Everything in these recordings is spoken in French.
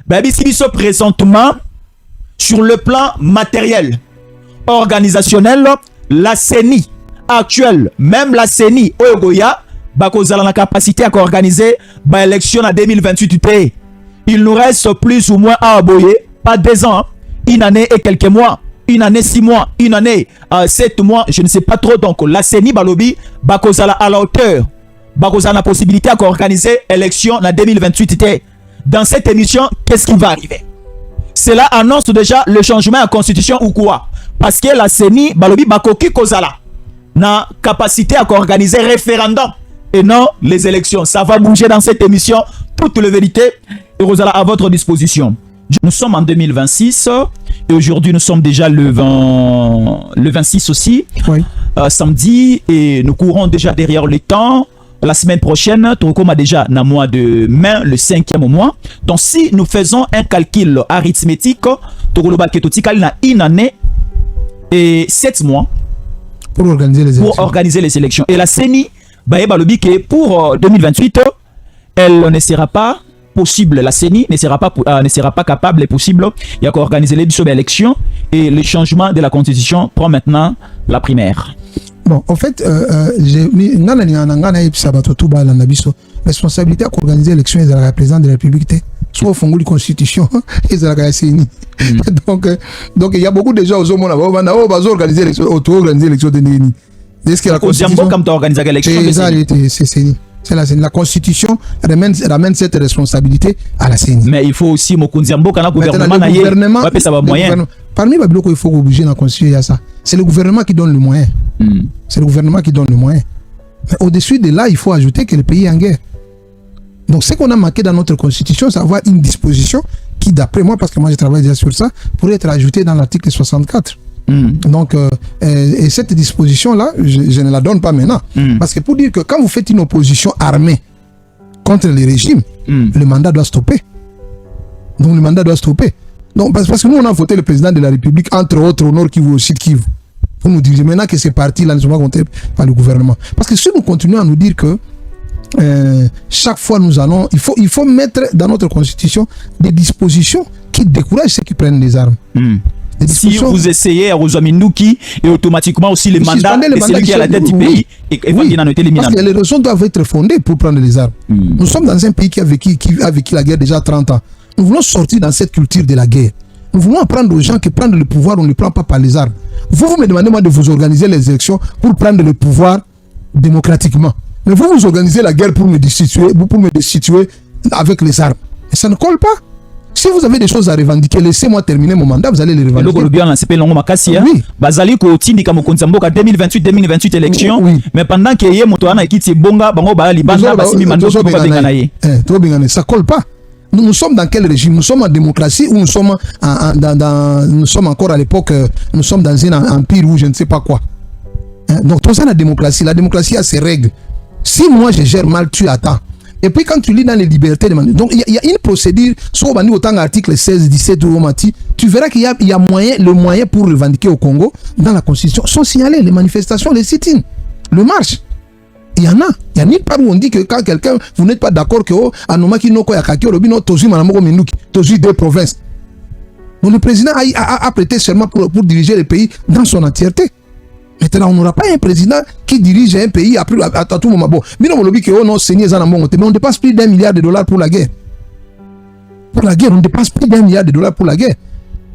Babiso présentement sur le plan matériel, organisationnel, la CENI actuelle, même la CENI Ogoya, bakozala la capacité à organiser l'élection en 2028. Il nous reste plus ou moins à aboyer, pas 2 ans, une année et quelques mois, une année 6 mois, une année 7 mois, je ne sais pas trop. Donc la CENI balobi bakozala à la hauteur, bakozala la possibilité à organiser l'élection en 2028. Dans cette émission, qu'est-ce qui va arriver? Cela annonce déjà le changement à la constitution ou quoi? Parce que la CENI balobi bakoki kozala na capacité à organiser référendum et non les élections. Ça va bouger dans cette émission. Toute la vérité est à votre disposition. Nous sommes en 2026 et aujourd'hui nous sommes déjà le 26 aussi, oui. Samedi, et nous courons déjà derrière le temps. La semaine prochaine, Tokom a déjà dans le mois de mai, le 5e mois. Donc si nous faisons un calcul arithmétique, Tokoloba Ketotika na une année et 7 mois pour organiser les élections. Et la CENI pour 2028, elle ne sera pas possible. La CENI ne sera pas capable et possible d'organiser les élections, et le changement de la constitution prend maintenant la primaire. Bon, en fait, j'ai mis la responsabilité à organiser l'élection et la présidente de la République, soit au fond de la constitution et de la CENI. Donc il y a beaucoup de gens aux hommes qui organiser l'élection de Néni. Est-ce que la constitution comme tu organises l'élection, c'est la constitution ramène cette responsabilité à la CENI. Mais il faut aussi le gouvernement parmi les blocs il faut obliger la constitution, ça. C'est le gouvernement qui donne le moyen. C'est le gouvernement qui donne le moyen. Mais au-dessus de là, il faut ajouter que le pays est en guerre. Donc ce qu'on a manqué dans notre constitution, c'est avoir une disposition qui, d'après moi, parce que moi je travaille déjà sur ça, pourrait être ajoutée dans l'article 64. Donc, et cette disposition-là, je ne la donne pas maintenant. Parce que pour dire que quand vous faites une opposition armée contre le régime, le mandat doit stopper. Donc le mandat doit stopper. Donc, parce que nous, on a voté le président de la République, entre autres, au Nord Kivu, au Sud Kivu, pour nous dire maintenant que ces partis-là ne sont pas comptés par le gouvernement. Parce que si nous continuons à nous dire que chaque fois nous allons, il faut mettre dans notre constitution des dispositions qui découragent ceux qui prennent les armes. Si vous essayez à Rosamindouki, et automatiquement aussi les mandats de celui qui est à la tête du pays, oui, parce que les raisons doivent être fondées pour prendre les armes. Nous sommes dans un pays qui a vécu la guerre déjà 30 ans. Nous voulons sortir dans cette culture de la guerre. Nous voulons apprendre aux gens que prendre le pouvoir, on ne le prend pas par les armes. Vous me demandez moi de vous organiser les élections pour prendre le pouvoir démocratiquement. Mais vous organisez la guerre pour me destituer avec les armes. Et ça ne colle pas. Si vous avez des choses à revendiquer, laissez-moi terminer mon mandat, vous allez les revendiquer. Oui. Bazali ko tindi kamo konzamboka 2028 élection, mais pendant que yé moto ana ekiti bonga bango ba libanda basimi mando ko ba bengana yé. Ça colle pas. Nous sommes dans quel régime? Nous sommes en démocratie ou nous sommes nous sommes encore à l'époque, nous sommes dans un empire ou je ne sais pas quoi. Donc tout ça la démocratie a ses règles. Si moi je gère mal, tu attends. Et puis quand tu lis dans les libertés, donc il y a une procédure, soit au temps article 16, 17 tu verras qu'il y a le moyen pour revendiquer au Congo, dans la constitution, sont signalés les manifestations, les sit-ins, le marche. Il y en a. Il y a nulle part où on dit que quand quelqu'un, vous n'êtes pas d'accord que Anomaki Noko Yakaki, Robino, Tozu Manamoko Minuki, Tozu des provinces. Donc le président a prêté serment pour diriger le pays dans son entièreté. Maintenant, on n'aura pas un président qui dirige un pays à tout moment. Bon, mais on ne dépasse plus d'1 milliard de dollars pour la guerre. Pour la guerre, on dépasse plus d'1 milliard de dollars pour la guerre.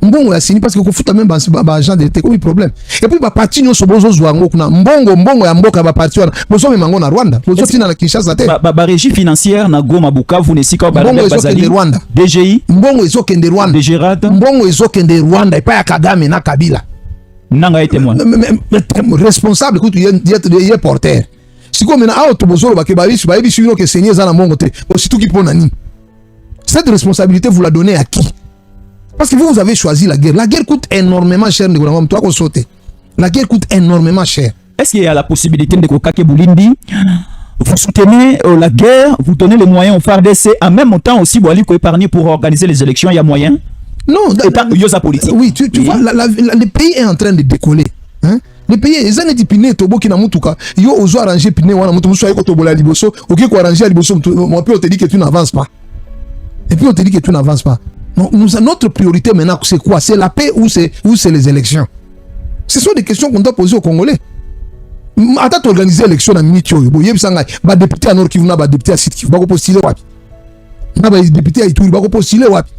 Mbongo ya sini parce que kofuta même ba agent d'été comme problème. Et puis ba parti nyo sobozo zwango kuna mbongo ya mboka ba parti wana. Bozo memango na Rwanda. Bozo tina na Kinshasa te. Ba régie financière na Goma Bukavu ne sika ba bazali Rwanda. DGI. Mbongo ezokende Rwanda. DGRAD. Mbongo ezokende Rwanda et pas ya Kagame na Kabila. Nanga été moi. Responsable écoute il est porteur. Si comme na auto bozo ba ke ba bisu no ke senye za na mbongo te. Aussitôt qui pona ni. Cette responsabilité vous la donnez à qui? Parce que vous avez choisi la guerre. La guerre coûte énormément cher. La guerre coûte énormément cher. Est-ce qu'il y a la possibilité de Kokake Boulindi? Vous soutenez la guerre, vous donnez les moyens au FARDC, en même temps aussi, vous allez épargner pour organiser les élections, il y a moyen? Non. Politique. Oui, tu vois, le pays est en train de décoller. Hein? Le pays, les années d'Ipine, Tobo qui n'a mutuka, yo oso arranger Pine, wana mutu musu ayeko tobola liboso, ok ko arranger liboso, moi puis on te dit que tu n'avances pas. Et puis on te dit que tu n'avances pas. Notre priorité maintenant, c'est quoi? C'est la paix ou c'est les élections? Ce sont des questions qu'on doit poser aux Congolais. Attends, organiser l'élection dans minute yo. Bo yebisanga ba député à Nord Kivu na ba député à Sud Kivu ba ko postuler wapi? Na ba député à Ituri ba ko postuler wapi?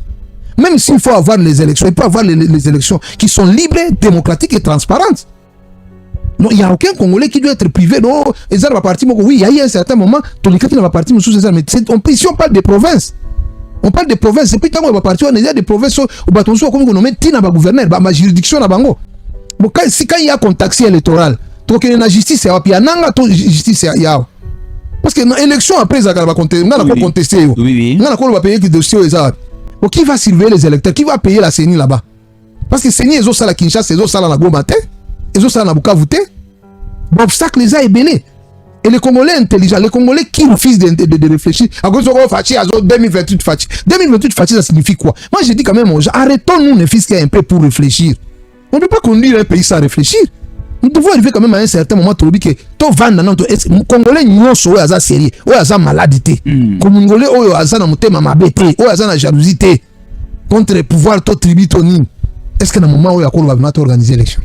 Même s'il faut avoir les élections, il peut avoir les élections qui sont libres, démocratiques et transparentes. Non, il n'y a aucun Congolais qui doit être privé. Non, oui, il y a eu un certain moment, mais ici on parle des provinces. On parle des provinces. Et puis quand on va partir, on a des provinces où on nomme Tina gouverneur, ma juridiction na bango. Bon, quand il y a contexte électoral, donc il y a justice, il y a justice, parce que l'élection après, ça va contester. Oui. On va payer qui dossier. Qui va surveiller les électeurs? Qui va payer la CENI là-bas? Parce que CENI, ils ont ça à Kinshasa, ils ont ça à la Goma, ils ont ça à Bukavu. L'obstacle les a ébélés. Et les Congolais intelligents, les Congolais qui refusent de réfléchir, à cause de Fachi, 2028 Fachi. 2028 Fachi, ça signifie quoi? Moi, je dis quand même aux gens, arrêtons-nous les fils qui un peu pour réfléchir. On ne peut pas conduire un pays sans réfléchir. Nous devons arriver quand même à un certain moment pour dire que tout va dans notre Congolais, nous sommes sérieux, nous sommes malades. Congolais, nous sommes mabete, nous sommes jalousie contre le pouvoir, tout tribut, est-ce que dans le moment où il y a organiser l'élection?